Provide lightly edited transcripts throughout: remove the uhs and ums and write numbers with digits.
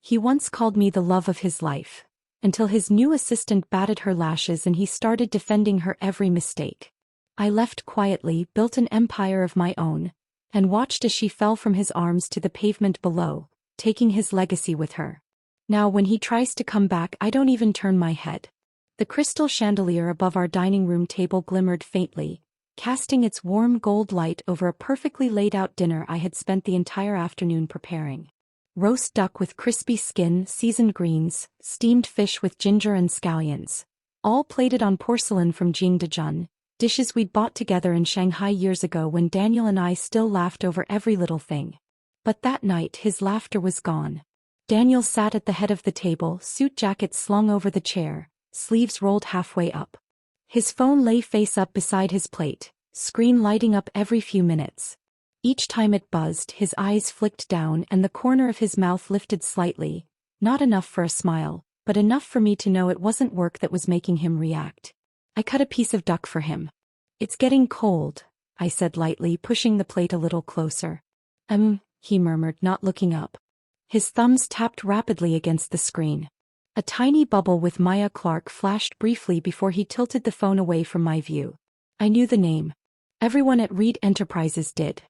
He once called me the love of his life, until his new assistant batted her lashes and he started defending her every mistake. I left quietly, built an empire of my own, and watched as she fell from his arms to the pavement below, taking his legacy with her. Now when he tries to come back, I don't even turn my head. The crystal chandelier above our dining room table glimmered faintly, casting its warm gold light over a perfectly laid-out dinner I had spent the entire afternoon preparing. Roast duck with crispy skin, seasoned greens, steamed fish with ginger and scallions, all plated on porcelain from Jingdezhen, dishes we'd bought together in Shanghai years ago when Daniel and I still laughed over every little thing. But that night his laughter was gone. Daniel sat at the head of the table, suit jacket slung over the chair, sleeves rolled halfway up. His phone lay face up beside his plate, screen lighting up every few minutes. Each time it buzzed, his eyes flicked down and the corner of his mouth lifted slightly, not enough for a smile, but enough for me to know it wasn't work that was making him react. I cut a piece of duck for him. "It's getting cold," I said lightly, pushing the plate a little closer. He murmured, not looking up. His thumbs tapped rapidly against the screen. A tiny bubble with Maya Clark flashed briefly before he tilted the phone away from my view. I knew the name. Everyone at Reed Enterprises did.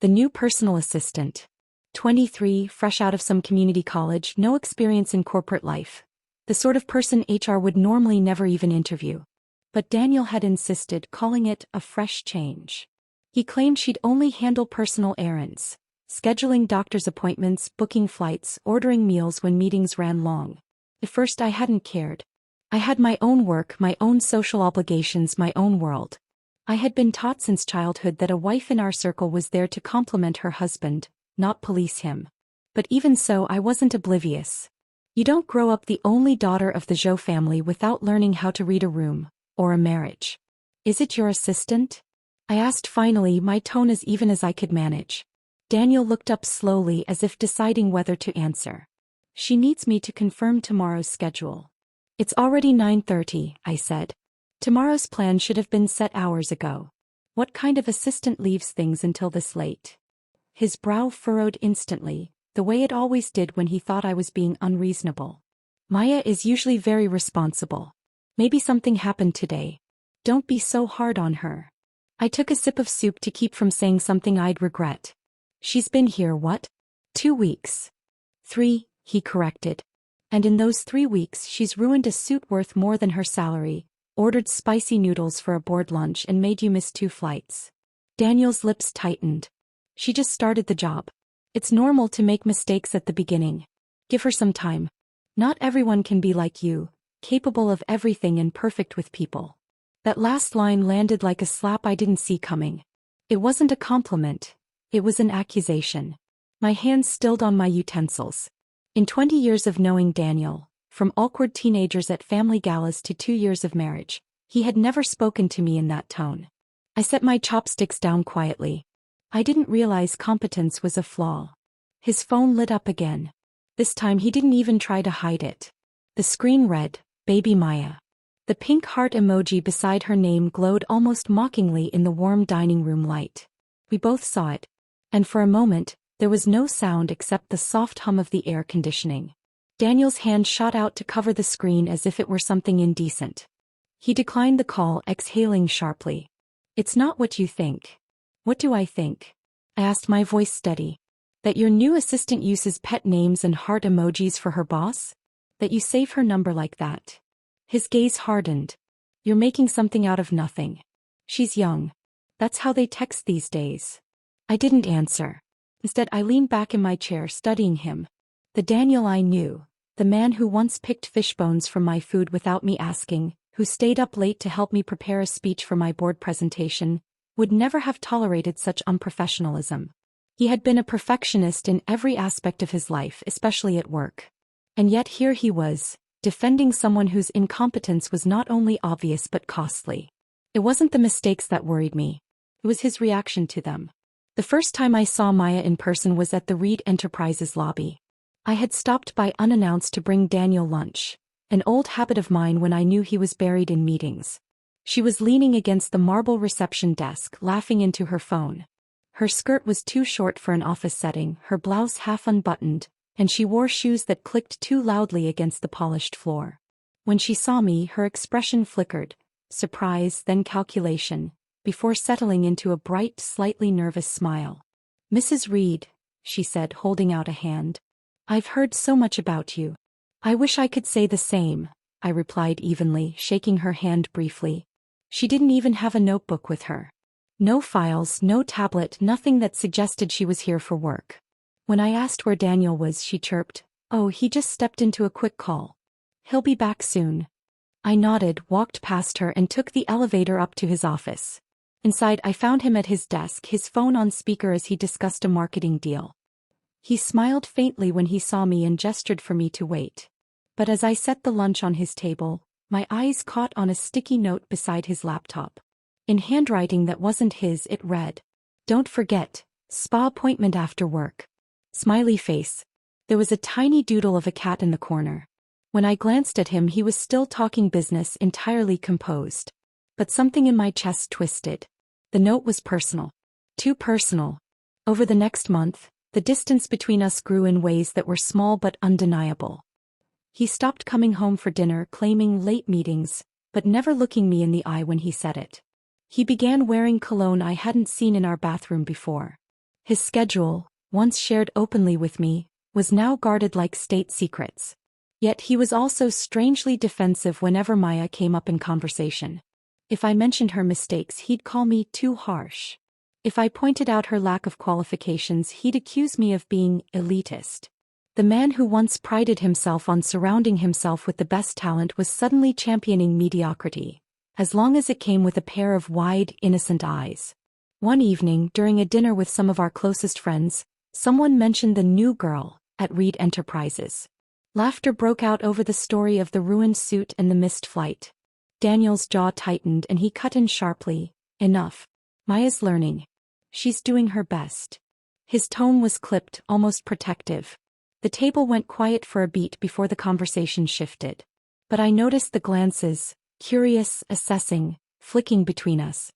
The new personal assistant. 23, fresh out of some community college, no experience in corporate life. The sort of person HR would normally never even interview. But Daniel had insisted, calling it a fresh change. He claimed she'd only handle personal errands, scheduling doctor's appointments, booking flights, ordering meals when meetings ran long. At first I hadn't cared. I had my own work, my own social obligations, my own world. I had been taught since childhood that a wife in our circle was there to complement her husband, not police him. But even so, I wasn't oblivious. You don't grow up the only daughter of the Zhou family without learning how to read a room, or a marriage. "Is it your assistant?" I asked finally, my tone as even as I could manage. Daniel looked up slowly as if deciding whether to answer. "She needs me to confirm tomorrow's schedule." "It's already 9:30, I said. "Tomorrow's plan should have been set hours ago. What kind of assistant leaves things until this late?" His brow furrowed instantly, the way it always did when he thought I was being unreasonable. "Maya is usually very responsible. Maybe something happened today. Don't be so hard on her." I took a sip of soup to keep from saying something I'd regret. "She's been here what? 2 weeks. 3, he corrected. And in those 3 weeks she's ruined a suit worth more than her salary, ordered spicy noodles for a board lunch and made you miss 2 flights. Daniel's lips tightened. "She just started the job. It's normal to make mistakes at the beginning. Give her some time. Not everyone can be like you, capable of everything and perfect with people." That last line landed like a slap I didn't see coming. It wasn't a compliment. It was an accusation. My hands stilled on my utensils. In 20 years of knowing Daniel, from awkward teenagers at family galas to 2 years of marriage, he had never spoken to me in that tone. I set my chopsticks down quietly. I didn't realize competence was a flaw. His phone lit up again. This time he didn't even try to hide it. The screen read, "Baby Maya." The pink heart emoji beside her name glowed almost mockingly in the warm dining room light. We both saw it. And for a moment, there was no sound except the soft hum of the air conditioning. Daniel's hand shot out to cover the screen as if it were something indecent. He declined the call, exhaling sharply. "It's not what you think." "What do I think?" I asked, my voice steady. "That your new assistant uses pet names and heart emojis for her boss? That you save her number like that?" His gaze hardened. "You're making something out of nothing. She's young. That's how they text these days." I didn't answer. Instead, I leaned back in my chair, studying him. The Daniel I knew, the man who once picked fish bones from my food without me asking, who stayed up late to help me prepare a speech for my board presentation, would never have tolerated such unprofessionalism. He had been a perfectionist in every aspect of his life, especially at work. And yet here he was, defending someone whose incompetence was not only obvious but costly. It wasn't the mistakes that worried me. It was his reaction to them. The first time I saw Maya in person was at the Reed Enterprises lobby. I had stopped by unannounced to bring Daniel lunch, an old habit of mine when I knew he was buried in meetings. She was leaning against the marble reception desk, laughing into her phone. Her skirt was too short for an office setting, her blouse half unbuttoned, and she wore shoes that clicked too loudly against the polished floor. When she saw me, her expression flickered, surprise, then calculation, before settling into a bright, slightly nervous smile. "Mrs. Reed," she said, holding out a hand. "I've heard so much about you." "I wish I could say the same," I replied evenly, shaking her hand briefly. She didn't even have a notebook with her. No files, no tablet, nothing that suggested she was here for work. When I asked where Daniel was, she chirped, "Oh, he just stepped into a quick call. He'll be back soon." I nodded, walked past her, and took the elevator up to his office. Inside, I found him at his desk, his phone on speaker as he discussed a marketing deal. He smiled faintly when he saw me and gestured for me to wait. But as I set the lunch on his table, my eyes caught on a sticky note beside his laptop. In handwriting that wasn't his, it read, "Don't forget, spa appointment after work." Smiley face. There was a tiny doodle of a cat in the corner. When I glanced at him, he was still talking business, entirely composed. But something in my chest twisted. The note was personal. Too personal. Over the next month, the distance between us grew in ways that were small but undeniable. He stopped coming home for dinner, claiming late meetings, but never looking me in the eye when he said it. He began wearing cologne I hadn't seen in our bathroom before. His schedule, once shared openly with me, was now guarded like state secrets. Yet he was also strangely defensive whenever Maya came up in conversation. If I mentioned her mistakes, he'd call me too harsh. If I pointed out her lack of qualifications, he'd accuse me of being elitist. The man who once prided himself on surrounding himself with the best talent was suddenly championing mediocrity, as long as it came with a pair of wide, innocent eyes. One evening, during a dinner with some of our closest friends, someone mentioned the new girl at Reed Enterprises. Laughter broke out over the story of the ruined suit and the missed flight. Daniel's jaw tightened and he cut in sharply, "Enough. Maya's learning. She's doing her best." His tone was clipped, almost protective. The table went quiet for a beat before the conversation shifted. But I noticed the glances, curious, assessing, flicking between us.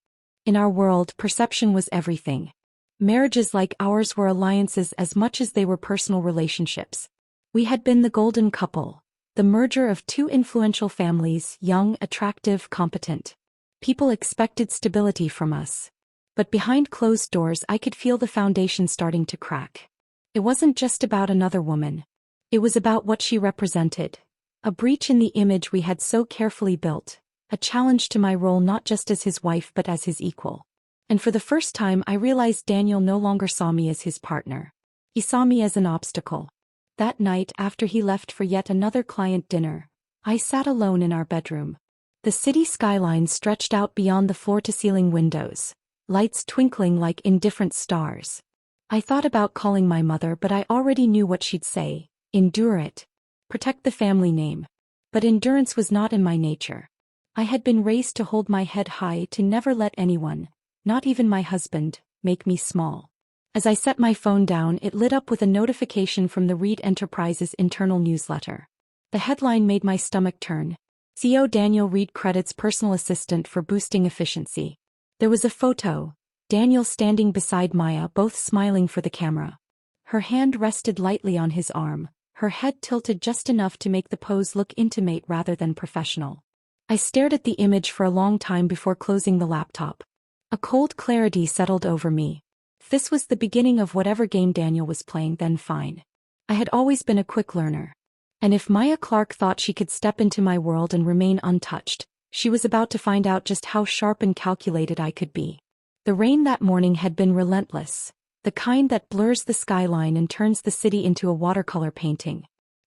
In our world, perception was everything. Marriages like ours were alliances as much as they were personal relationships. We had been the golden couple. The merger of two influential families, young, attractive, competent. People expected stability from us. But behind closed doors, I could feel the foundation starting to crack. It wasn't just about another woman. It was about what she represented. A breach in the image we had so carefully built. A challenge to my role not just as his wife but as his equal. And for the first time, I realized Daniel no longer saw me as his partner. He saw me as an obstacle. That night, after he left for yet another client dinner, I sat alone in our bedroom. The city skyline stretched out beyond the floor-to-ceiling windows, lights twinkling like indifferent stars. I thought about calling my mother, but I already knew what she'd say. Endure it. Protect the family name. But endurance was not in my nature. I had been raised to hold my head high, to never let anyone, not even my husband, make me small. As I set my phone down, it lit up with a notification from the Reed Enterprises internal newsletter. The headline made my stomach turn. CEO Daniel Reed credits personal assistant for boosting efficiency. There was a photo, Daniel standing beside Maya, both smiling for the camera. Her hand rested lightly on his arm, her head tilted just enough to make the pose look intimate rather than professional. I stared at the image for a long time before closing the laptop. A cold clarity settled over me. If this was the beginning of whatever game Daniel was playing, then fine. I had always been a quick learner. And if Maya Clark thought she could step into my world and remain untouched, she was about to find out just how sharp and calculated I could be. The rain that morning had been relentless, the kind that blurs the skyline and turns the city into a watercolor painting.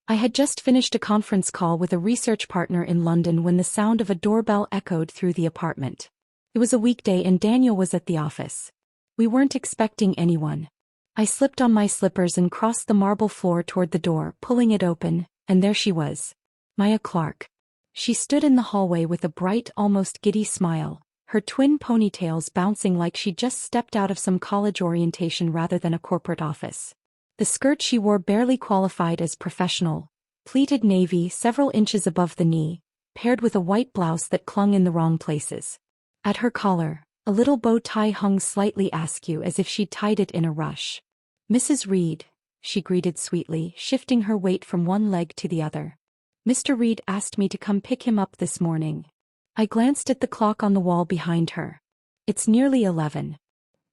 I had just finished a conference call with a research partner in London when the sound of a doorbell echoed through the apartment. It was a weekday and Daniel was at the office. We weren't expecting anyone. I slipped on my slippers and crossed the marble floor toward the door, pulling it open, and there she was. Maya Clark. She stood in the hallway with a bright, almost giddy smile, her twin ponytails bouncing like she'd just stepped out of some college orientation rather than a corporate office. The skirt she wore barely qualified as professional, pleated navy several inches above the knee, paired with a white blouse that clung in the wrong places. At her collar, a little bow tie hung slightly askew as if she'd tied it in a rush. "Mrs. Reed," she greeted sweetly, shifting her weight from one leg to the other. Mr. Reed asked me to come pick him up this morning. I glanced at the clock on the wall behind her. It's nearly 11.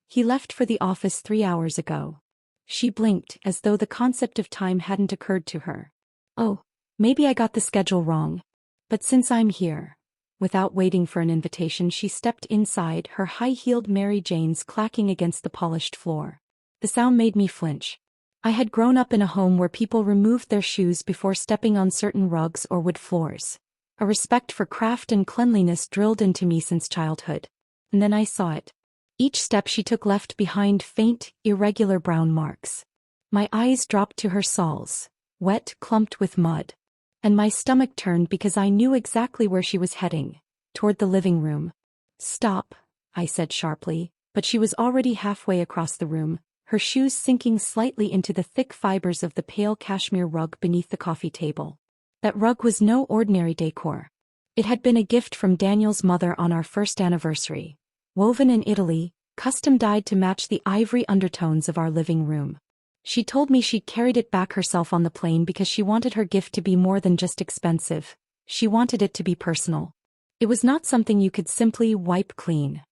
He left for the office 3 hours ago. She blinked as though the concept of time hadn't occurred to her. Oh, maybe I got the schedule wrong. But since I'm here. Without waiting for an invitation, she stepped inside, her high-heeled Mary Janes clacking against the polished floor. The sound made me flinch. I had grown up in a home where people removed their shoes before stepping on certain rugs or wood floors. A respect for craft and cleanliness drilled into me since childhood. And then I saw it. Each step she took left behind faint, irregular brown marks. My eyes dropped to her soles, wet, clumped with mud. And my stomach turned because I knew exactly where she was heading, toward the living room. Stop, I said sharply, but she was already halfway across the room, her shoes sinking slightly into the thick fibers of the pale cashmere rug beneath the coffee table. That rug was no ordinary decor. It had been a gift from Daniel's mother on our first anniversary. Woven in Italy, custom-dyed to match the ivory undertones of our living room. She told me she'd carried it back herself on the plane because she wanted her gift to be more than just expensive. She wanted it to be personal. It was not something you could simply wipe clean.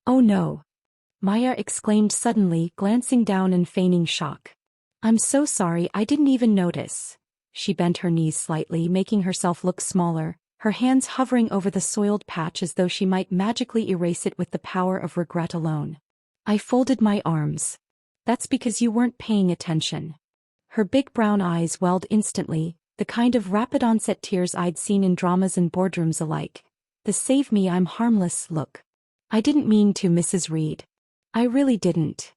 Oh no! Maya exclaimed suddenly, glancing down and feigning shock. I'm so sorry, I didn't even notice. She bent her knees slightly, making herself look smaller, her hands hovering over the soiled patch as though she might magically erase it with the power of regret alone. I folded my arms. That's because you weren't paying attention. Her big brown eyes welled instantly, the kind of rapid-onset tears I'd seen in dramas and boardrooms alike. The save me I'm harmless look. I didn't mean to, Mrs. Reed. I really didn't.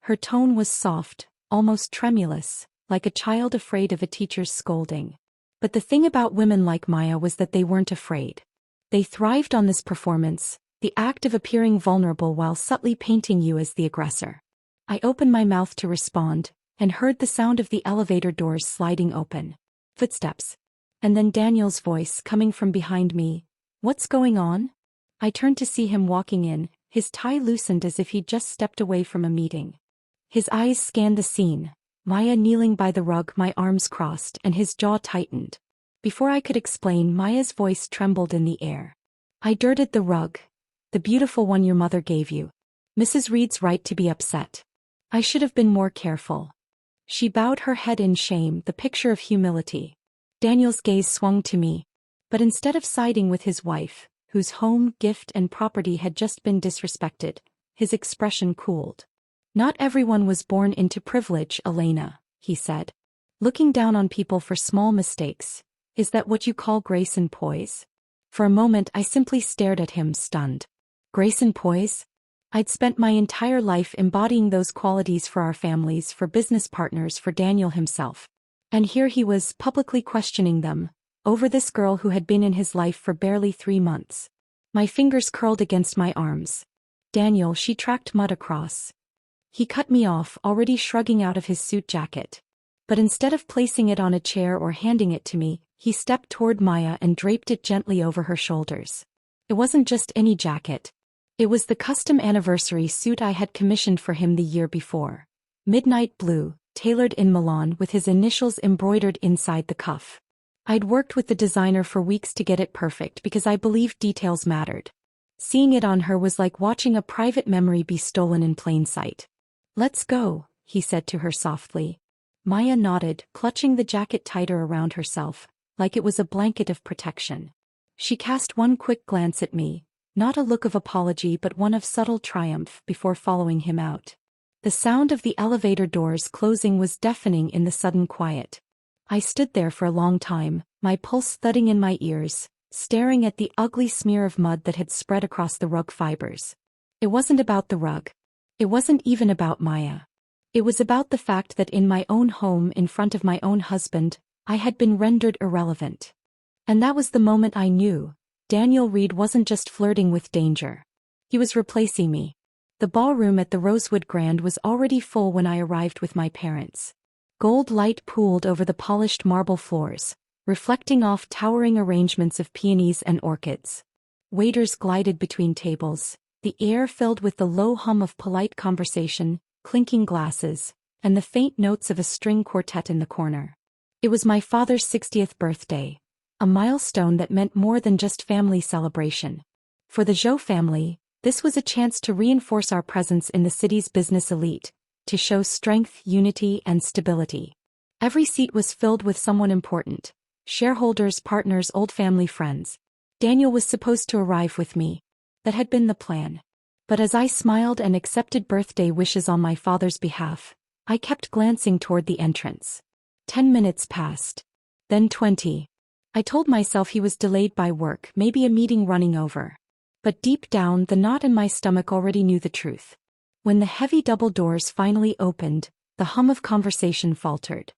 Her tone was soft, almost tremulous, like a child afraid of a teacher's scolding. But the thing about women like Maya was that they weren't afraid. They thrived on this performance, the act of appearing vulnerable while subtly painting you as the aggressor. I opened my mouth to respond, and heard the sound of the elevator doors sliding open. Footsteps. And then Daniel's voice coming from behind me. What's going on? I turned to see him walking in, his tie loosened as if he'd just stepped away from a meeting. His eyes scanned the scene, Maya kneeling by the rug, my arms crossed, and his jaw tightened. Before I could explain, Maya's voice trembled in the air. I dirted the rug. The beautiful one your mother gave you. Mrs. Reed's right to be upset. I should have been more careful. She bowed her head in shame, the picture of humility. Daniel's gaze swung to me. But instead of siding with his wife, whose home, gift and property had just been disrespected, his expression cooled. Not everyone was born into privilege, Elena, he said. Looking down on people for small mistakes. Is that what you call grace and poise? For a moment I simply stared at him, stunned. Grace and poise? I'd spent my entire life embodying those qualities for our families, for business partners, for Daniel himself. And here he was, publicly questioning them, over this girl who had been in his life for barely 3 months. My fingers curled against my arms. Daniel, she tracked mud across. He cut me off, already shrugging out of his suit jacket. But instead of placing it on a chair or handing it to me, he stepped toward Maya and draped it gently over her shoulders. It wasn't just any jacket. It was the custom anniversary suit I had commissioned for him the year before. Midnight blue, tailored in Milan with his initials embroidered inside the cuff. I'd worked with the designer for weeks to get it perfect because I believed details mattered. Seeing it on her was like watching a private memory be stolen in plain sight. Let's go, he said to her softly. Maya nodded, clutching the jacket tighter around herself, like it was a blanket of protection. She cast one quick glance at me, not a look of apology but one of subtle triumph, before following him out. The sound of the elevator doors closing was deafening in the sudden quiet. I stood there for a long time, my pulse thudding in my ears, staring at the ugly smear of mud that had spread across the rug fibers. It wasn't about the rug. It wasn't even about Maya. It was about the fact that in my own home, in front of my own husband, I had been rendered irrelevant. And that was the moment I knew. Daniel Reed wasn't just flirting with danger. He was replacing me. The ballroom at the Rosewood Grand was already full when I arrived with my parents. Gold light pooled over the polished marble floors, reflecting off towering arrangements of peonies and orchids. Waiters glided between tables, the air filled with the low hum of polite conversation, clinking glasses, and the faint notes of a string quartet in the corner. It was my father's 60th birthday, a milestone that meant more than just family celebration. For the Zhou family, this was a chance to reinforce our presence in the city's business elite, to show strength, unity, and stability. Every seat was filled with someone important: shareholders, partners, old family friends. Daniel was supposed to arrive with me. That had been the plan. But as I smiled and accepted birthday wishes on my father's behalf, I kept glancing toward the entrance. 10 minutes passed. Then 20. I told myself he was delayed by work, maybe a meeting running over. But deep down, the knot in my stomach already knew the truth. When the heavy double doors finally opened, the hum of conversation faltered.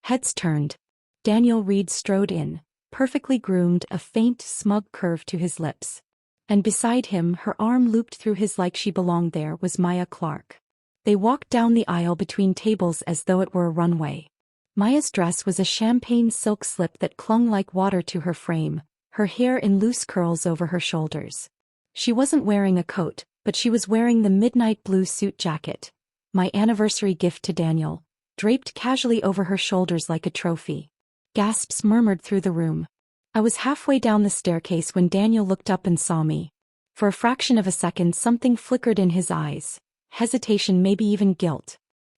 Heads turned. Daniel Reed strode in, perfectly groomed, a faint, smug curve to his lips. And beside him, her arm looped through his like she belonged there, was Maya Clark. They walked down the aisle between tables as though it were a runway. Maya's dress was a champagne silk slip that clung like water to her frame, her hair in loose curls over her shoulders. She wasn't wearing a coat, but she was wearing the midnight blue suit jacket, my anniversary gift to Daniel, draped casually over her shoulders like a trophy. Gasps murmured through the room. I was halfway down the staircase when Daniel looked up and saw me. For a fraction of a second, something flickered in his eyes. Hesitation, maybe even guilt.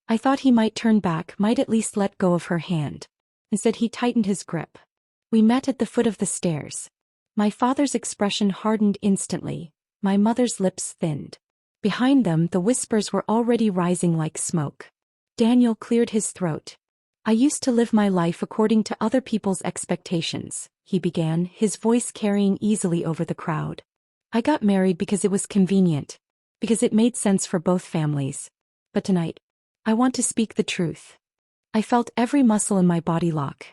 I thought he might turn back, might at least let go of her hand. Instead, he tightened his grip. We met at the foot of the stairs. My father's expression hardened instantly. My mother's lips thinned. Behind them, the whispers were already rising like smoke. Daniel cleared his throat. I used to live my life according to other people's expectations, he began, his voice carrying easily over the crowd. I got married because it was convenient, because it made sense for both families. But tonight, I want to speak the truth. I felt every muscle in my body lock.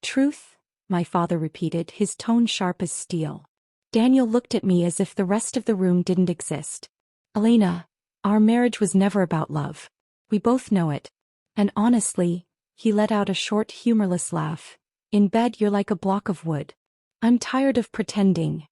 Truth? My father repeated, his tone sharp as steel. Daniel looked at me as if the rest of the room didn't exist. Elena, our marriage was never about love. We both know it. And honestly, he let out a short, humorless laugh. In bed, you're like a block of wood. I'm tired of pretending.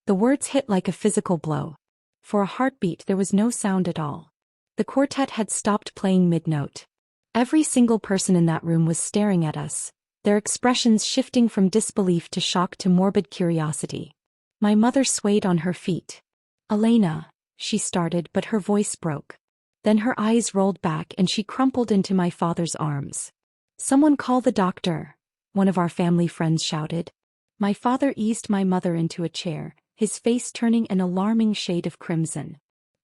The words hit like a physical blow. For a heartbeat, there was no sound at all. The quartet had stopped playing mid-note. Every single person in that room was staring at us, their expressions shifting from disbelief to shock to morbid curiosity. My mother swayed on her feet. Elena, she started, but her voice broke. Then her eyes rolled back and she crumpled into my father's arms. Someone call the doctor, one of our family friends shouted. My father eased my mother into a chair, his face turning an alarming shade of crimson.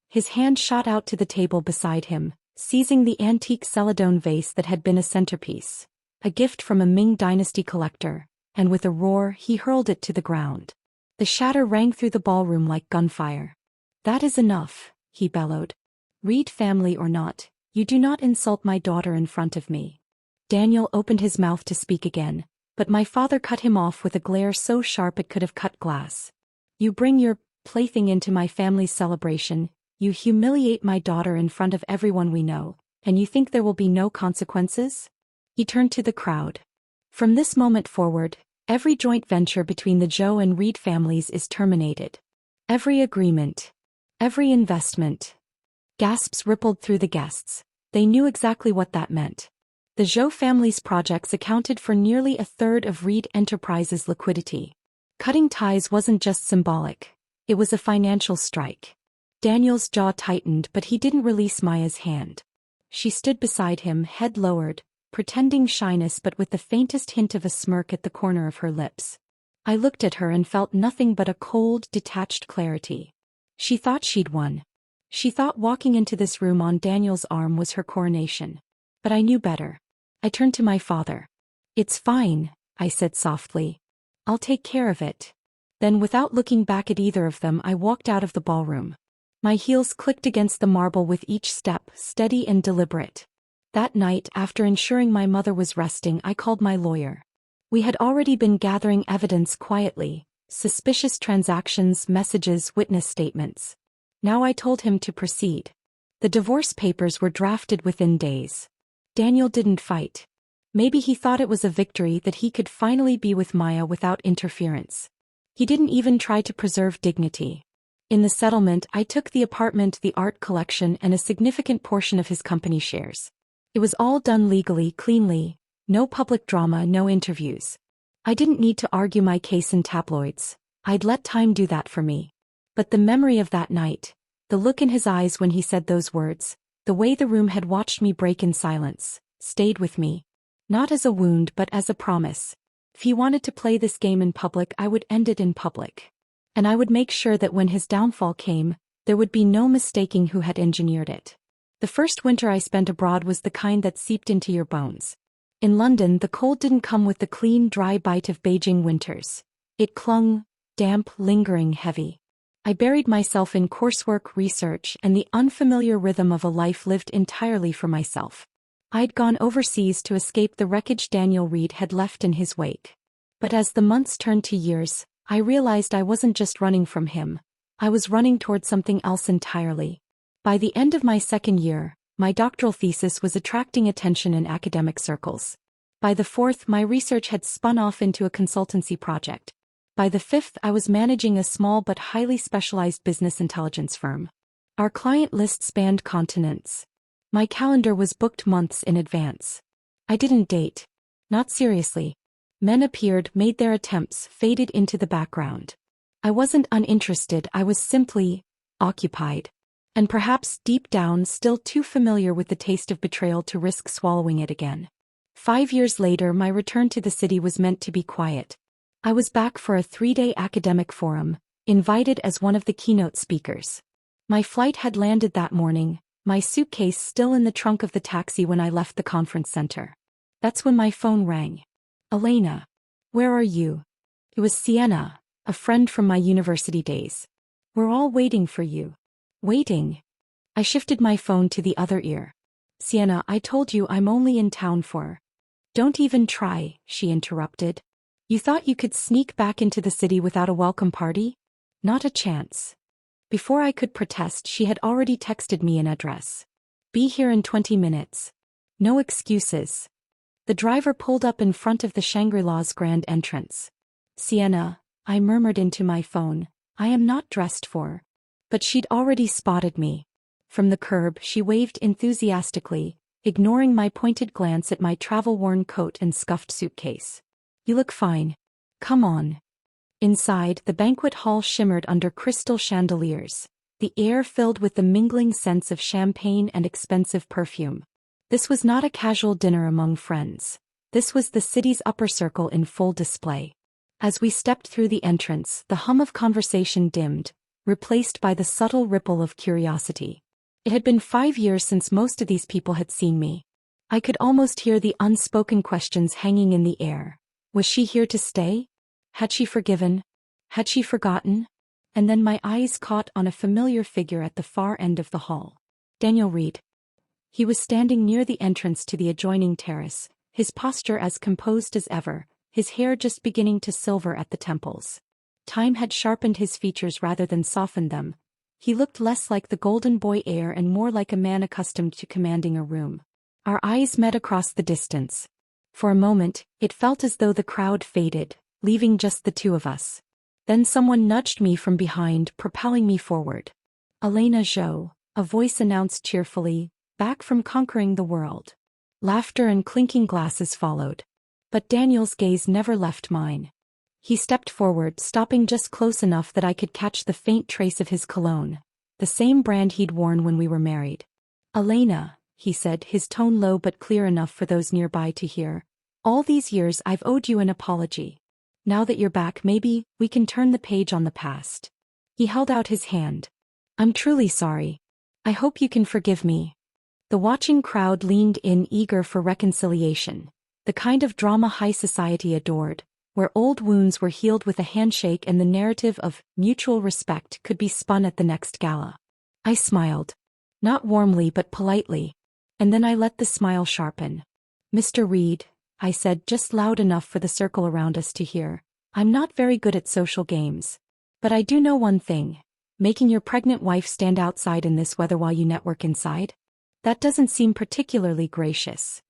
His hand shot out to the table beside him, seizing the antique celadone vase that had been a centerpiece, a gift from a Ming Dynasty collector, and with a roar he hurled it to the ground. The shatter rang through the ballroom like gunfire. That is enough, he bellowed. Reed family or not, you do not insult my daughter in front of me. Daniel opened his mouth to speak again, but my father cut him off with a glare so sharp it could have cut glass. You bring your plaything into my family's celebration, you humiliate my daughter in front of everyone we know, and you think there will be no consequences? He turned to the crowd. From this moment forward, every joint venture between the Zhou and Reed families is terminated. Every agreement. Every investment. Gasps rippled through the guests. They knew exactly what that meant. The Zhou family's projects accounted for nearly a third of Reed Enterprises' liquidity. Cutting ties wasn't just symbolic. It was a financial strike. Daniel's jaw tightened, but he didn't release Maya's hand. She stood beside him, head lowered, pretending shyness but with the faintest hint of a smirk at the corner of her lips. I looked at her and felt nothing but a cold, detached clarity. She thought she'd won. She thought walking into this room on Daniel's arm was her coronation. But I knew better. I turned to my father. It's fine, I said softly. I'll take care of it. Then without looking back at either of them, I walked out of the ballroom. My heels clicked against the marble with each step, steady and deliberate. That night, after ensuring my mother was resting, I called my lawyer. We had already been gathering evidence quietly, suspicious transactions, messages, witness statements. Now I told him to proceed. The divorce papers were drafted within days. Daniel didn't fight. Maybe he thought it was a victory that he could finally be with Maya without interference. He didn't even try to preserve dignity. In the settlement, I took the apartment, the art collection, and a significant portion of his company shares. It was all done legally, cleanly. No public drama, no interviews. I didn't need to argue my case in tabloids. I'd let time do that for me. But the memory of that night, the look in his eyes when he said those words, the way the room had watched me break in silence, stayed with me. Not as a wound but as a promise. If he wanted to play this game in public, I would end it in public. And I would make sure that when his downfall came, there would be no mistaking who had engineered it. The first winter I spent abroad was the kind that seeped into your bones. In London, the cold didn't come with the clean, dry bite of Beijing winters. It clung, damp, lingering, heavy. I buried myself in coursework, research, and the unfamiliar rhythm of a life lived entirely for myself. I'd gone overseas to escape the wreckage Daniel Reed had left in his wake. But as the months turned to years, I realized I wasn't just running from him. I was running toward something else entirely. By the end of my second year, my doctoral thesis was attracting attention in academic circles. By the fourth, my research had spun off into a consultancy project. By the fifth, I was managing a small but highly specialized business intelligence firm. Our client list spanned continents. My calendar was booked months in advance. I didn't date. Not seriously. Men appeared, made their attempts, faded into the background. I wasn't uninterested, I was simply occupied. And perhaps deep down still too familiar with the taste of betrayal to risk swallowing it again. 5 years later, my return to the city was meant to be quiet. I was back for a 3-day academic forum, invited as one of the keynote speakers. My flight had landed that morning, my suitcase still in the trunk of the taxi when I left the conference center. That's when my phone rang. "Elena, where are you?" It was Sienna, a friend from my university days. "We're all waiting for you." Waiting? I shifted my phone to the other ear. "Sienna, I told you I'm only in town for—" "Don't even try," she interrupted. "You thought you could sneak back into the city without a welcome party? Not a chance." Before I could protest, she had already texted me an address. "Be here in 20 minutes. No excuses." The driver pulled up in front of the Shangri-La's grand entrance. "Sienna," I murmured into my phone, "I am not dressed for—" But she'd already spotted me. From the curb, she waved enthusiastically, ignoring my pointed glance at my travel-worn coat and scuffed suitcase. "You look fine. Come on." Inside, the banquet hall shimmered under crystal chandeliers, the air filled with the mingling scents of champagne and expensive perfume. This was not a casual dinner among friends. This was the city's upper circle in full display. As we stepped through the entrance, the hum of conversation dimmed, replaced by the subtle ripple of curiosity. It had been 5 years since most of these people had seen me. I could almost hear the unspoken questions hanging in the air. Was she here to stay? Had she forgiven? Had she forgotten? And then my eyes caught on a familiar figure at the far end of the hall. Daniel Reed. He was standing near the entrance to the adjoining terrace, his posture as composed as ever, his hair just beginning to silver at the temples. Time had sharpened his features rather than softened them. He looked less like the golden boy heir and more like a man accustomed to commanding a room. Our eyes met across the distance. For a moment, it felt as though the crowd faded, leaving just the two of us. Then someone nudged me from behind, propelling me forward. "Elena Jo," a voice announced cheerfully, "back from conquering the world." Laughter and clinking glasses followed. But Daniel's gaze never left mine. He stepped forward, stopping just close enough that I could catch the faint trace of his cologne, the same brand he'd worn when we were married. "Elena," he said, his tone low but clear enough for those nearby to hear, "all these years I've owed you an apology. Now that you're back, maybe we can turn the page on the past." He held out his hand. "I'm truly sorry. I hope you can forgive me." The watching crowd leaned in, eager for reconciliation, the kind of drama high society adored, where old wounds were healed with a handshake and the narrative of mutual respect could be spun at the next gala. I smiled. Not warmly but politely. And then I let the smile sharpen. "Mr. Reed," I said just loud enough for the circle around us to hear, "I'm not very good at social games. But I do know one thing. Making your pregnant wife stand outside in this weather while you network inside? That doesn't seem particularly gracious."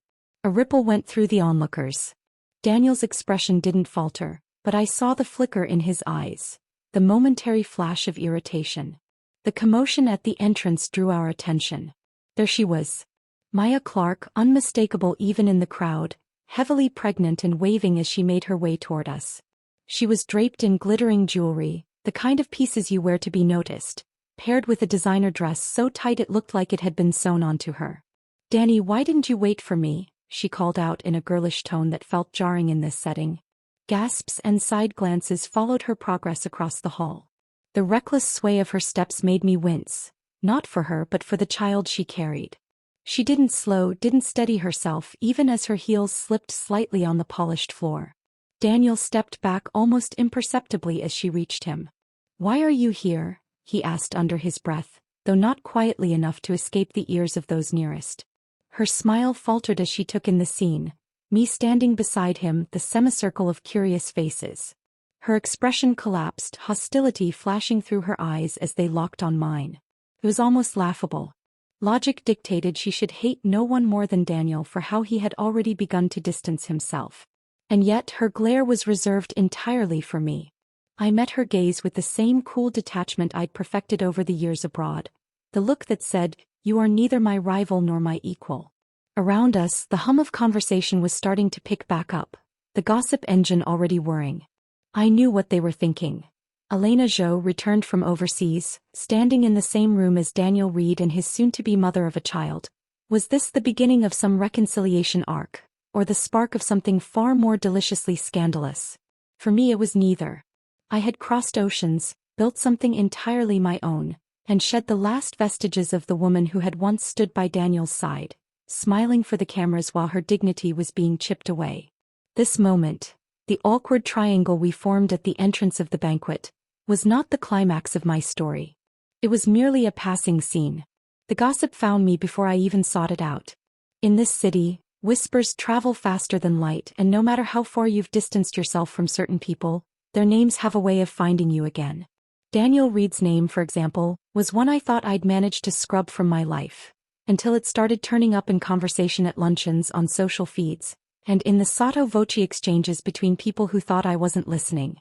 A ripple went through the onlookers. Daniel's expression didn't falter, but I saw the flicker in his eyes, the momentary flash of irritation. The commotion at the entrance drew our attention. There she was. Maya Clark, unmistakable even in the crowd, heavily pregnant and waving as she made her way toward us. She was draped in glittering jewelry, the kind of pieces you wear to be noticed, paired with a designer dress so tight it looked like it had been sewn onto her. "Danny, why didn't you wait for me?" she called out in a girlish tone that felt jarring in this setting. Gasps and side glances followed her progress across the hall. The reckless sway of her steps made me wince, not for her but for the child she carried. She didn't steady herself even as her heels slipped slightly on the polished floor. Daniel stepped back almost imperceptibly as she reached him. "Why are you here?" he asked under his breath, though not quietly enough to escape the ears of those nearest. Her smile faltered as she took in the scene, me standing beside him, the semicircle of curious faces. Her expression collapsed, hostility flashing through her eyes as they locked on mine. It was almost laughable. Logic dictated she should hate no one more than Daniel for how he had already begun to distance himself. And yet her glare was reserved entirely for me. I met her gaze with the same cool detachment I'd perfected over the years abroad, the look that said, "You are neither my rival nor my equal." Around us, the hum of conversation was starting to pick back up, the gossip engine already whirring. I knew what they were thinking. Elena Jo returned from overseas, standing in the same room as Daniel Reed and his soon-to-be mother of a child. Was this the beginning of some reconciliation arc, or the spark of something far more deliciously scandalous? For me it was neither. I had crossed oceans, built something entirely my own, and shed the last vestiges of the woman who had once stood by Daniel's side, smiling for the cameras while her dignity was being chipped away. This moment, the awkward triangle we formed at the entrance of the banquet, was not the climax of my story. It was merely a passing scene. The gossip found me before I even sought it out. In this city, whispers travel faster than light, and no matter how far you've distanced yourself from certain people, their names have a way of finding you again. Daniel Reed's name, for example, was one I thought I'd managed to scrub from my life, until it started turning up in conversation at luncheons, on social feeds, and in the sotto voce exchanges between people who thought I wasn't listening.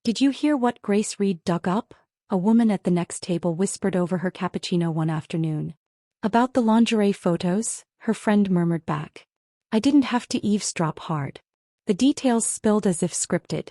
"Did you hear what Grace Reed dug up?" a woman at the next table whispered over her cappuccino one afternoon. "About the lingerie photos," her friend murmured back. I didn't have to eavesdrop hard. The details spilled as if scripted.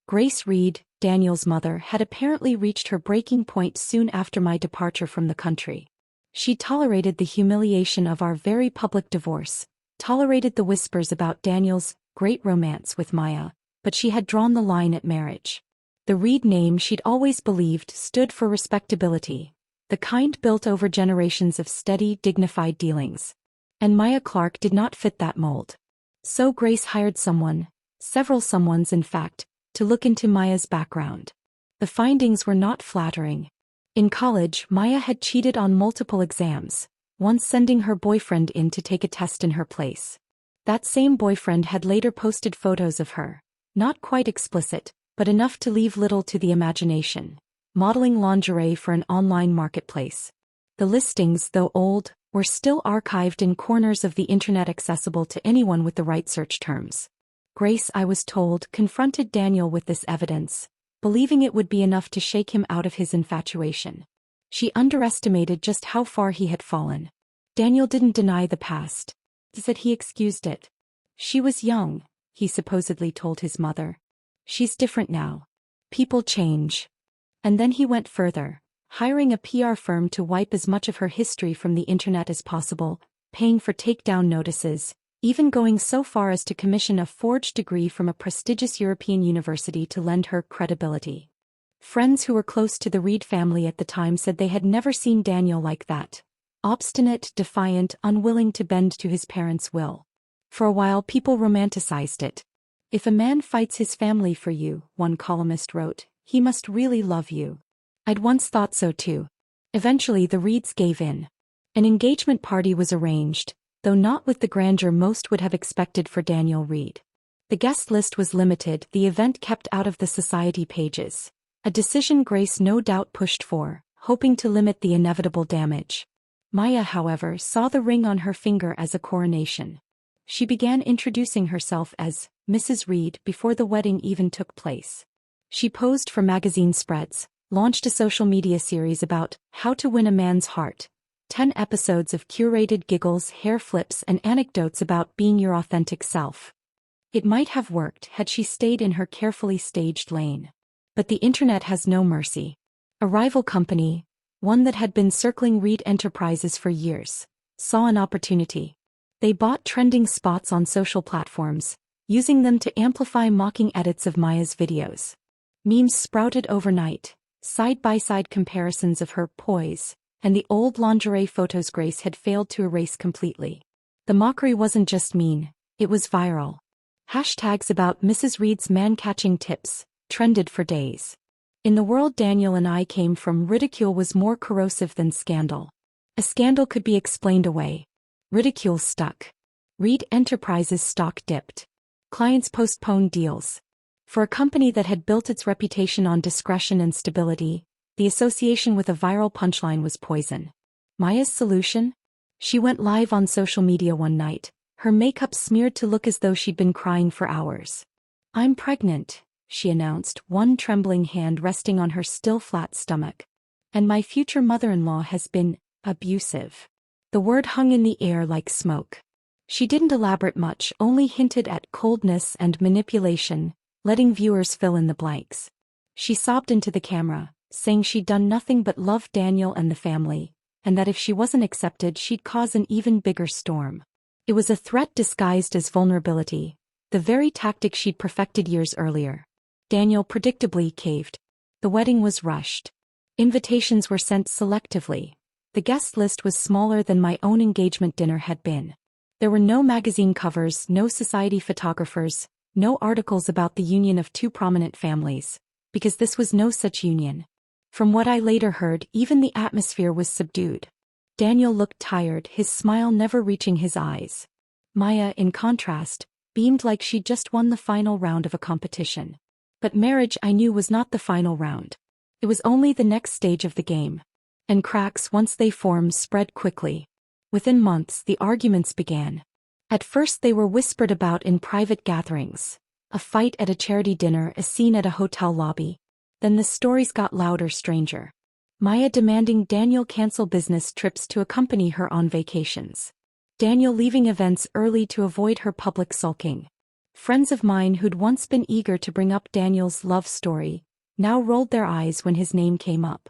Grace Reed, Daniel's mother, had apparently reached her breaking point soon after my departure from the country. She tolerated the humiliation of our very public divorce, tolerated the whispers about Daniel's great romance with Maya, but she had drawn the line at marriage. The Reed name, she'd always believed, stood for respectability, the kind built over generations of steady, dignified dealings. And Maya Clark did not fit that mold. So Grace hired someone, several someones in fact, to look into Maya's background. The findings were not flattering. In college, Maya had cheated on multiple exams, once sending her boyfriend in to take a test in her place. That same boyfriend had later posted photos of her, not quite explicit, but enough to leave little to the imagination, modeling lingerie for an online marketplace. The listings, though old, were still archived in corners of the internet accessible to anyone with the right search terms. Grace, I was told, confronted Daniel with this evidence, believing it would be enough to shake him out of his infatuation. She underestimated just how far he had fallen. Daniel didn't deny the past. He said he excused it. "She was young," he supposedly told his mother. "She's different now. People change." And then he went further, hiring a PR firm to wipe as much of her history from the internet as possible, paying for takedown notices, even going so far as to commission a forged degree from a prestigious European university to lend her credibility. Friends who were close to the Reed family at the time said they had never seen Daniel like that. Obstinate, defiant, unwilling to bend to his parents' will. For a while people romanticized it. "If a man fights his family for you," one columnist wrote, "he must really love you." I'd once thought so too. Eventually the Reeds gave in. An engagement party was arranged, though not with the grandeur most would have expected for Daniel Reed. The guest list was limited, the event kept out of the society pages. A decision Grace no doubt pushed for, hoping to limit the inevitable damage. Maya, however, saw the ring on her finger as a coronation. She began introducing herself as Mrs. Reed before the wedding even took place. She posed for magazine spreads, launched a social media series about how to win a man's heart, 10 episodes of curated giggles, hair flips, and anecdotes about being your authentic self. It might have worked had she stayed in her carefully staged lane. But the internet has no mercy. A rival company, one that had been circling Reed Enterprises for years, saw an opportunity. They bought trending spots on social platforms, using them to amplify mocking edits of Maya's videos. Memes sprouted overnight, side-by-side comparisons of her poise, and the old lingerie photos Grace had failed to erase completely. The mockery wasn't just mean, it was viral. Hashtags about Mrs. Reed's man-catching tips trended for days. In the world Daniel and I came from, ridicule was more corrosive than scandal. A scandal could be explained away. Ridicule stuck. Reed Enterprises stock dipped. Clients postponed deals. For a company that had built its reputation on discretion and stability, the association with a viral punchline was poison. Maya's solution? She went live on social media one night, her makeup smeared to look as though she'd been crying for hours. "I'm pregnant," she announced, one trembling hand resting on her still flat stomach. "And my future mother-in-law has been abusive." The word hung in the air like smoke. She didn't elaborate much, only hinted at coldness and manipulation, letting viewers fill in the blanks. She sobbed into the camera, saying she'd done nothing but love Daniel and the family, and that if she wasn't accepted she'd cause an even bigger storm. It was a threat disguised as vulnerability, the very tactic she'd perfected years earlier. Daniel predictably caved. The wedding was rushed. Invitations were sent selectively. The guest list was smaller than my own engagement dinner had been. There were no magazine covers, no society photographers, no articles about the union of two prominent families, because this was no such union. From what I later heard, even the atmosphere was subdued. Daniel looked tired, his smile never reaching his eyes. Maya, in contrast, beamed like she'd just won the final round of a competition. But marriage, I knew, was not the final round. It was only the next stage of the game. And cracks, once they formed, spread quickly. Within months, the arguments began. At first they were whispered about in private gatherings. A fight at a charity dinner, a scene at a hotel lobby. Then the stories got louder, stranger. Maya demanding Daniel cancel business trips to accompany her on vacations. Daniel leaving events early to avoid her public sulking. Friends of mine who'd once been eager to bring up Daniel's love story, now rolled their eyes when his name came up.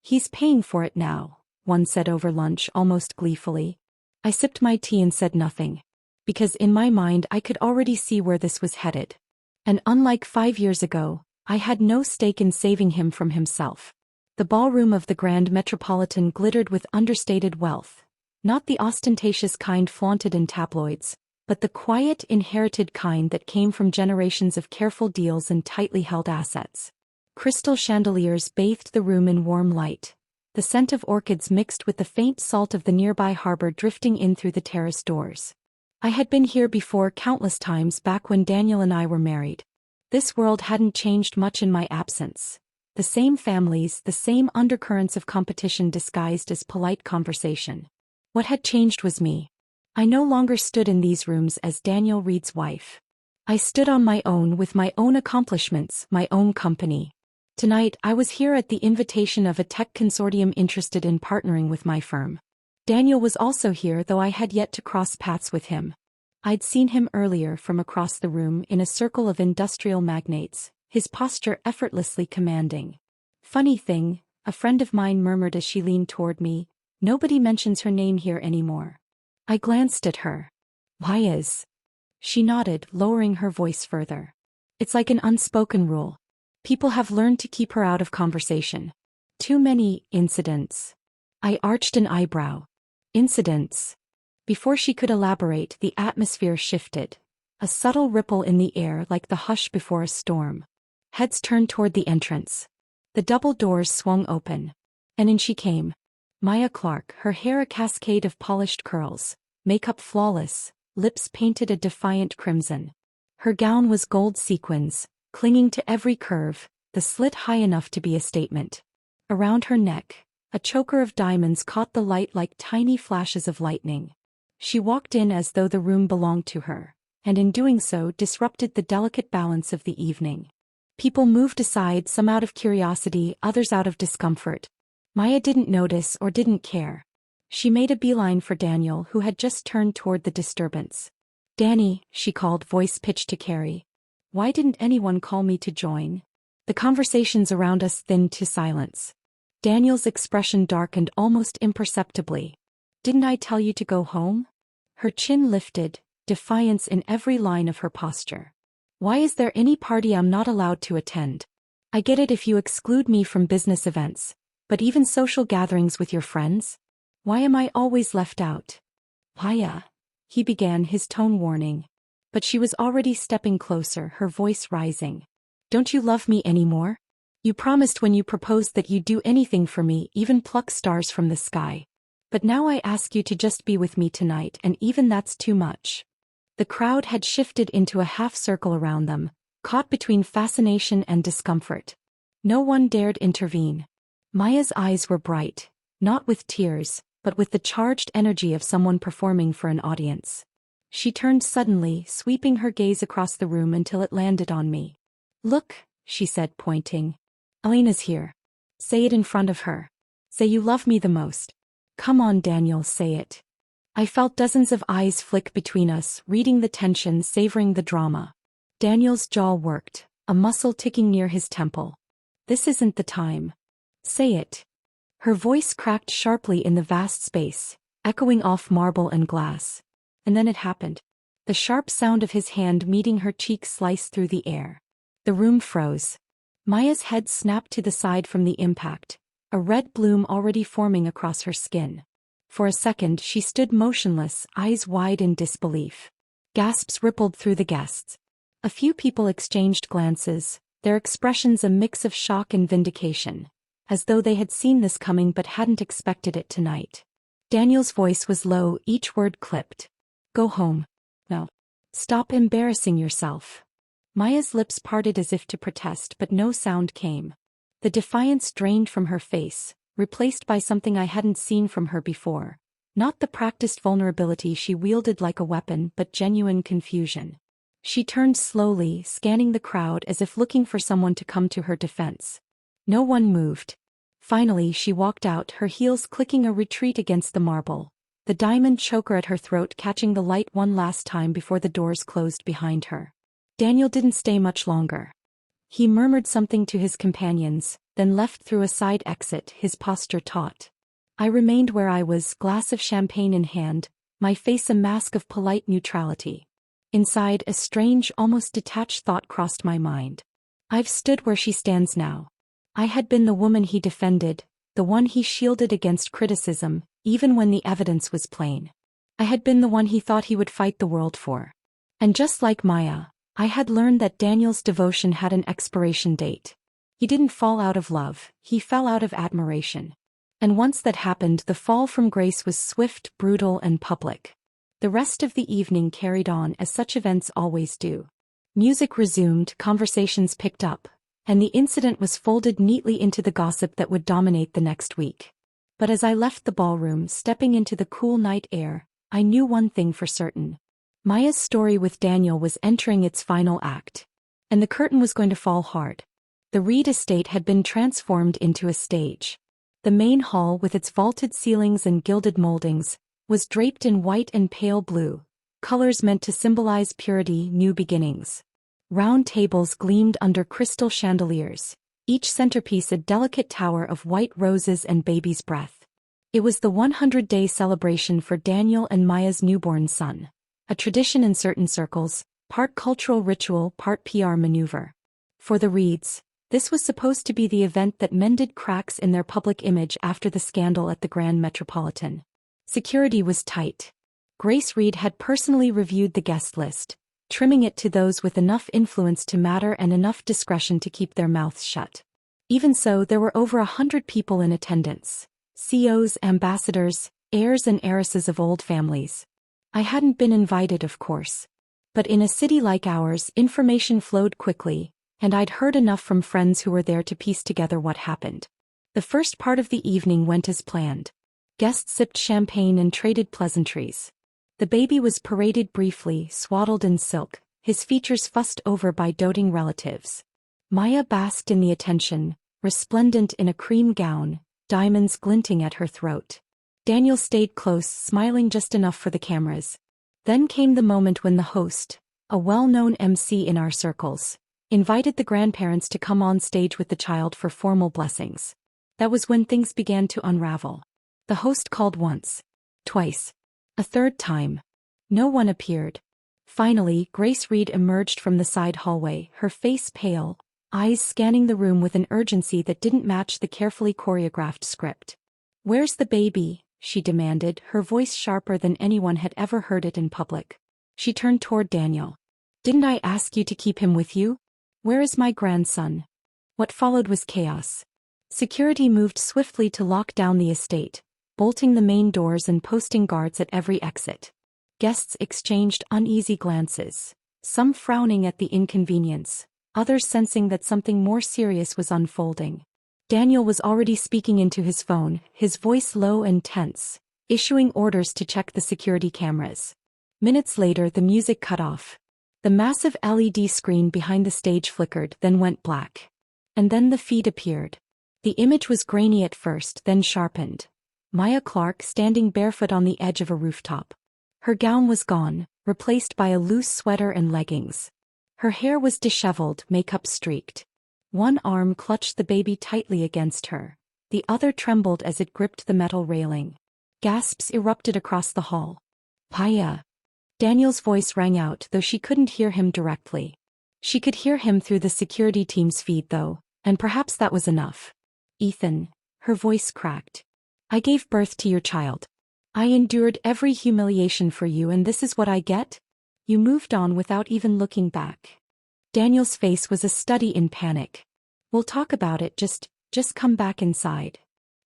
"He's paying for it now," one said over lunch almost gleefully. I sipped my tea and said nothing. Because in my mind I could already see where this was headed. And unlike 5 years ago, I had no stake in saving him from himself. The ballroom of the Grand Metropolitan glittered with understated wealth. Not the ostentatious kind flaunted in tabloids, but the quiet, inherited kind that came from generations of careful deals and tightly held assets. Crystal chandeliers bathed the room in warm light, the scent of orchids mixed with the faint salt of the nearby harbor drifting in through the terrace doors. I had been here before countless times back when Daniel and I were married. This world hadn't changed much in my absence. The same families, the same undercurrents of competition disguised as polite conversation. What had changed was me. I no longer stood in these rooms as Daniel Reed's wife. I stood on my own with my own accomplishments, my own company. Tonight I was here at the invitation of a tech consortium interested in partnering with my firm. Daniel was also here, though I had yet to cross paths with him. I'd seen him earlier from across the room in a circle of industrial magnates, his posture effortlessly commanding. "Funny thing," a friend of mine murmured as she leaned toward me, "nobody mentions her name here anymore." I glanced at her. "Why is?" She nodded, lowering her voice further. "It's like an unspoken rule. People have learned to keep her out of conversation. Too many incidents." I arched an eyebrow. "Incidents?" Before she could elaborate, the atmosphere shifted. A subtle ripple in the air like the hush before a storm. Heads turned toward the entrance. The double doors swung open. And in she came. Maya Clark, her hair a cascade of polished curls, makeup flawless, lips painted a defiant crimson. Her gown was gold sequins, clinging to every curve, the slit high enough to be a statement. Around her neck, a choker of diamonds caught the light like tiny flashes of lightning. She walked in as though the room belonged to her, and in doing so disrupted the delicate balance of the evening. People moved aside, some out of curiosity, others out of discomfort. Maya didn't notice or didn't care. She made a beeline for Daniel, who had just turned toward the disturbance. "Danny," she called, voice pitched to Carrie. "Why didn't anyone call me to join?" The conversations around us thinned to silence. Daniel's expression darkened almost imperceptibly. "Didn't I tell you to go home?" Her chin lifted, defiance in every line of her posture. "Why is there any party I'm not allowed to attend? I get it if you exclude me from business events, but even social gatherings with your friends? Why am I always left out?" "Maya," he began, his tone warning. But she was already stepping closer, her voice rising. "Don't you love me anymore? You promised when you proposed that you'd do anything for me, even pluck stars from the sky. But now I ask you to just be with me tonight, and even that's too much." The crowd had shifted into a half-circle around them, caught between fascination and discomfort. No one dared intervene. Maya's eyes were bright, not with tears, but with the charged energy of someone performing for an audience. She turned suddenly, sweeping her gaze across the room until it landed on me. "Look," she said, pointing. "Elena's here. Say it in front of her. Say you love me the most. Come on, Daniel, say it." I felt dozens of eyes flick between us, reading the tension, savoring the drama. Daniel's jaw worked, a muscle ticking near his temple. "This isn't the time. Say it." Her voice cracked sharply in the vast space, echoing off marble and glass. And then it happened. The sharp sound of his hand meeting her cheek sliced through the air. The room froze. Maya's head snapped to the side from the impact, a red bloom already forming across her skin. For a second she stood motionless, eyes wide in disbelief. Gasps rippled through the guests. A few people exchanged glances, their expressions a mix of shock and vindication, as though they had seen this coming but hadn't expected it tonight. Daniel's voice was low, each word clipped. "Go home. No. Stop embarrassing yourself." Maya's lips parted as if to protest, but no sound came. The defiance drained from her face, replaced by something I hadn't seen from her before. Not the practiced vulnerability she wielded like a weapon, but genuine confusion. She turned slowly, scanning the crowd as if looking for someone to come to her defense. No one moved. Finally she walked out, her heels clicking a retreat against the marble, the diamond choker at her throat catching the light one last time before the doors closed behind her. Daniel didn't stay much longer. He murmured something to his companions, then left through a side exit, his posture taut. I remained where I was, glass of champagne in hand, my face a mask of polite neutrality. Inside, a strange, almost detached thought crossed my mind. I've stood where she stands now. I had been the woman he defended, the one he shielded against criticism, even when the evidence was plain. I had been the one he thought he would fight the world for. And just like Maya, I had learned that Daniel's devotion had an expiration date. He didn't fall out of love, he fell out of admiration. And once that happened, the fall from grace was swift, brutal, and public. The rest of the evening carried on as such events always do. Music resumed, conversations picked up, and the incident was folded neatly into the gossip that would dominate the next week. But as I left the ballroom, stepping into the cool night air, I knew one thing for certain. Maya's story with Daniel was entering its final act. And the curtain was going to fall hard. The Reed estate had been transformed into a stage. The main hall, with its vaulted ceilings and gilded moldings, was draped in white and pale blue, colors meant to symbolize purity, new beginnings. Round tables gleamed under crystal chandeliers, each centerpiece a delicate tower of white roses and baby's breath. It was the 100-day celebration for Daniel and Maya's newborn son, a tradition in certain circles, part cultural ritual, part PR maneuver. For the Reeds, this was supposed to be the event that mended cracks in their public image after the scandal at the Grand Metropolitan. Security was tight. Grace Reed had personally reviewed the guest list, trimming it to those with enough influence to matter and enough discretion to keep their mouths shut. Even so, there were over 100 people in attendance. CEOs, ambassadors, heirs and heiresses of old families. I hadn't been invited, of course. But in a city like ours, information flowed quickly, and I'd heard enough from friends who were there to piece together what happened. The first part of the evening went as planned. Guests sipped champagne and traded pleasantries. The baby was paraded briefly, swaddled in silk, his features fussed over by doting relatives. Maya basked in the attention, resplendent in a cream gown, diamonds glinting at her throat. Daniel stayed close, smiling just enough for the cameras. Then came the moment when the host, a well-known MC in our circles, invited the grandparents to come on stage with the child for formal blessings. That was when things began to unravel. The host called once, twice, a third time. No one appeared. Finally, Grace Reed emerged from the side hallway, her face pale, eyes scanning the room with an urgency that didn't match the carefully choreographed script. "Where's the baby?" she demanded, her voice sharper than anyone had ever heard it in public. She turned toward Daniel. "Didn't I ask you to keep him with you? Where is my grandson?" What followed was chaos. Security moved swiftly to lock down the estate, bolting the main doors and posting guards at every exit. Guests exchanged uneasy glances, some frowning at the inconvenience, others sensing that something more serious was unfolding. Daniel was already speaking into his phone, his voice low and tense, issuing orders to check the security cameras. Minutes later, the music cut off. The massive LED screen behind the stage flickered, then went black. And then the feed appeared. The image was grainy at first, then sharpened. Maya Clarke standing barefoot on the edge of a rooftop. Her gown was gone, replaced by a loose sweater and leggings. Her hair was disheveled, makeup streaked. One arm clutched the baby tightly against her. The other trembled as it gripped the metal railing. Gasps erupted across the hall. "Paya!" Daniel's voice rang out, though she couldn't hear him directly. She could hear him through the security team's feed though, and perhaps that was enough. "Ethan," her voice cracked. "I gave birth to your child. I endured every humiliation for you, and this is what I get? You moved on without even looking back." Daniel's face was a study in panic. "We'll talk about it, just come back inside."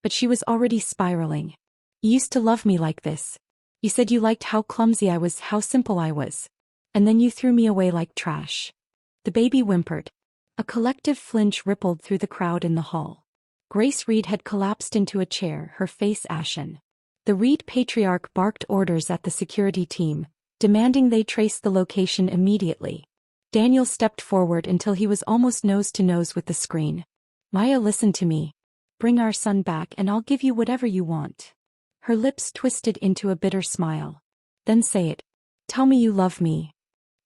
But she was already spiraling. "You used to love me like this. You said you liked how clumsy I was, how simple I was. And then you threw me away like trash." The baby whimpered. A collective flinch rippled through the crowd in the hall. Grace Reed had collapsed into a chair, her face ashen. The Reed patriarch barked orders at the security team, demanding they trace the location immediately. Daniel stepped forward until he was almost nose to nose with the screen. "Maya, listen to me. Bring our son back and I'll give you whatever you want." Her lips twisted into a bitter smile. "Then say it. Tell me you love me."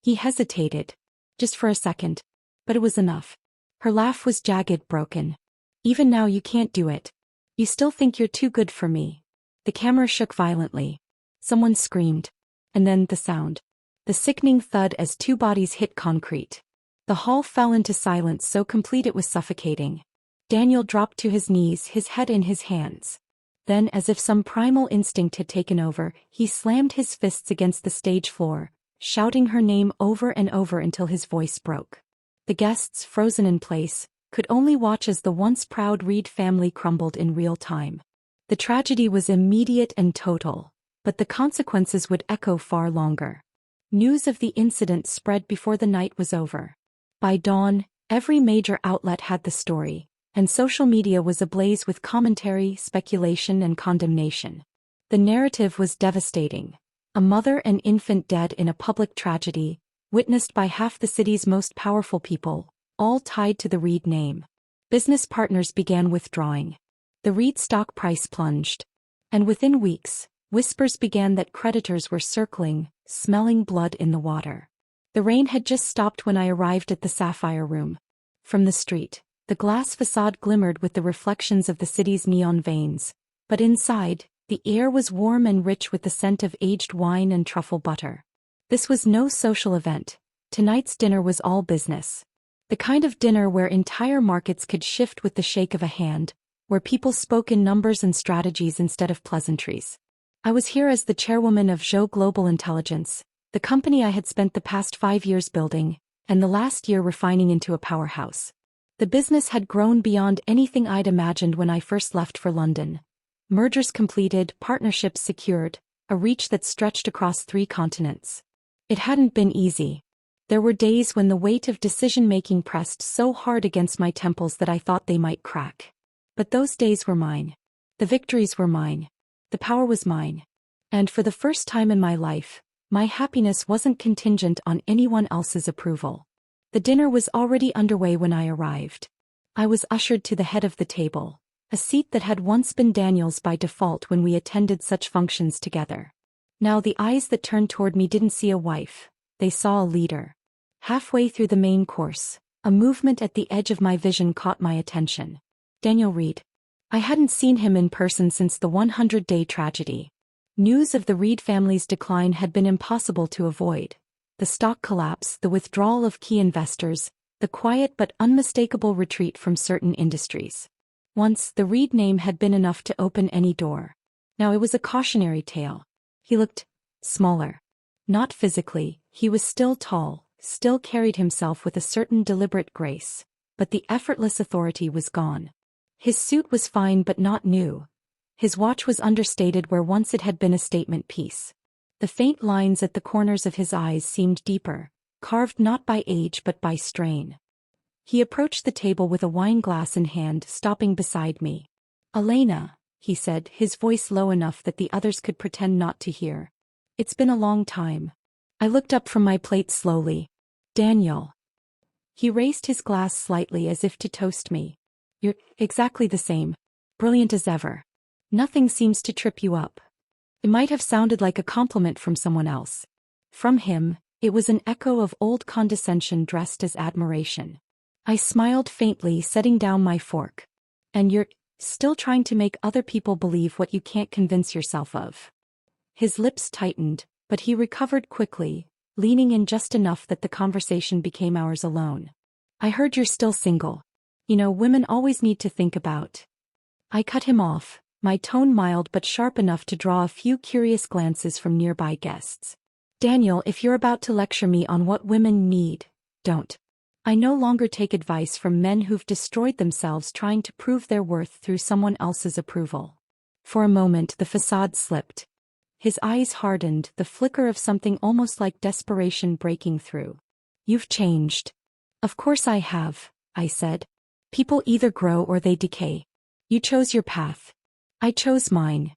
He hesitated. Just for a second. But it was enough. Her laugh was jagged, broken. "Even now you can't do it. You still think you're too good for me." The camera shook violently. Someone screamed. And then the sound. The sickening thud as two bodies hit concrete. The hall fell into silence so complete it was suffocating. Daniel dropped to his knees, his head in his hands. Then, as if some primal instinct had taken over, he slammed his fists against the stage floor, shouting her name over and over until his voice broke. The guests, frozen in place, could only watch as the once proud Reed family crumbled in real time. The tragedy was immediate and total, but the consequences would echo far longer. News of the incident spread before the night was over. By dawn, every major outlet had the story, and social media was ablaze with commentary, speculation, and condemnation. The narrative was devastating. A mother and infant dead in a public tragedy, witnessed by half the city's most powerful people, all tied to the Reed name. Business partners began withdrawing. The Reed stock price plunged. And within weeks, whispers began that creditors were circling, smelling blood in the water. The rain had just stopped when I arrived at the Sapphire Room. From the street, the glass facade glimmered with the reflections of the city's neon veins, but inside, the air was warm and rich with the scent of aged wine and truffle butter. This was no social event. Tonight's dinner was all business. The kind of dinner where entire markets could shift with the shake of a hand, where people spoke in numbers and strategies instead of pleasantries. I was here as the chairwoman of Zhou Global Intelligence, the company I had spent the past 5 years building, and the last year refining into a powerhouse. The business had grown beyond anything I'd imagined when I first left for London. Mergers completed, partnerships secured, a reach that stretched across 3 continents. It hadn't been easy. There were days when the weight of decision-making pressed so hard against my temples that I thought they might crack. But those days were mine. The victories were mine. The power was mine. And for the first time in my life, my happiness wasn't contingent on anyone else's approval. The dinner was already underway when I arrived. I was ushered to the head of the table, a seat that had once been Daniel's by default when we attended such functions together. Now the eyes that turned toward me didn't see a wife, they saw a leader. Halfway through the main course, a movement at the edge of my vision caught my attention. Daniel Reed. I hadn't seen him in person since the 100-day tragedy. News of the Reed family's decline had been impossible to avoid. The stock collapse, the withdrawal of key investors, the quiet but unmistakable retreat from certain industries. Once, the Reed name had been enough to open any door. Now it was a cautionary tale. He looked smaller. Not physically, he was still tall, still carried himself with a certain deliberate grace, but the effortless authority was gone. His suit was fine but not new. His watch was understated where once it had been a statement piece. The faint lines at the corners of his eyes seemed deeper, carved not by age but by strain. He approached the table with a wine glass in hand, stopping beside me. "Elena," he said, his voice low enough that the others could pretend not to hear. "It's been a long time." I looked up from my plate slowly. "Daniel." He raised his glass slightly as if to toast me. "You're exactly the same. Brilliant as ever. Nothing seems to trip you up." It might have sounded like a compliment from someone else. From him, it was an echo of old condescension dressed as admiration. I smiled faintly, setting down my fork. "And you're still trying to make other people believe what you can't convince yourself of." His lips tightened, but he recovered quickly, leaning in just enough that the conversation became ours alone. "I heard you're still single. You know, women always need to think about." I cut him off, my tone mild but sharp enough to draw a few curious glances from nearby guests. "Daniel, if you're about to lecture me on what women need, don't. I no longer take advice from men who've destroyed themselves trying to prove their worth through someone else's approval." For a moment the facade slipped. His eyes hardened, the flicker of something almost like desperation breaking through. "You've changed." "Of course I have," I said. "People either grow or they decay. You chose your path. I chose mine."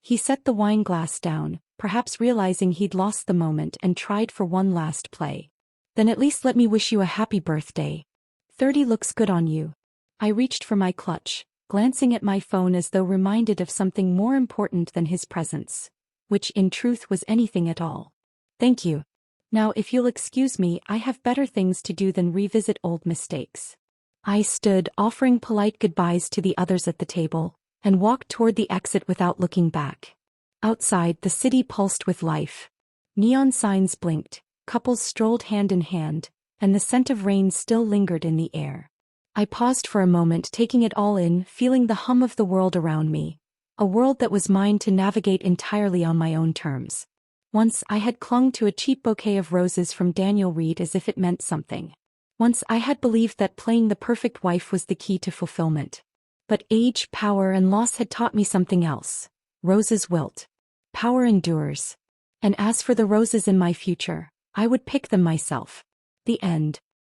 He set the wine glass down, perhaps realizing he'd lost the moment, and tried for one last play. "Then at least let me wish you a happy birthday. 30 looks good on you." I reached for my clutch, glancing at my phone as though reminded of something more important than his presence, which in truth was anything at all. "Thank you. Now if you'll excuse me, I have better things to do than revisit old mistakes." I stood, offering polite goodbyes to the others at the table, and walked toward the exit without looking back. Outside, the city pulsed with life. Neon signs blinked, couples strolled hand in hand, and the scent of rain still lingered in the air. I paused for a moment, taking it all in, feeling the hum of the world around me, a world that was mine to navigate entirely on my own terms. Once I had clung to a cheap bouquet of roses from Daniel Reed as if it meant something. Once I had believed that playing the perfect wife was the key to fulfillment. But age, power, and loss had taught me something else. Roses wilt. Power endures. And as for the roses in my future, I would pick them myself. The end.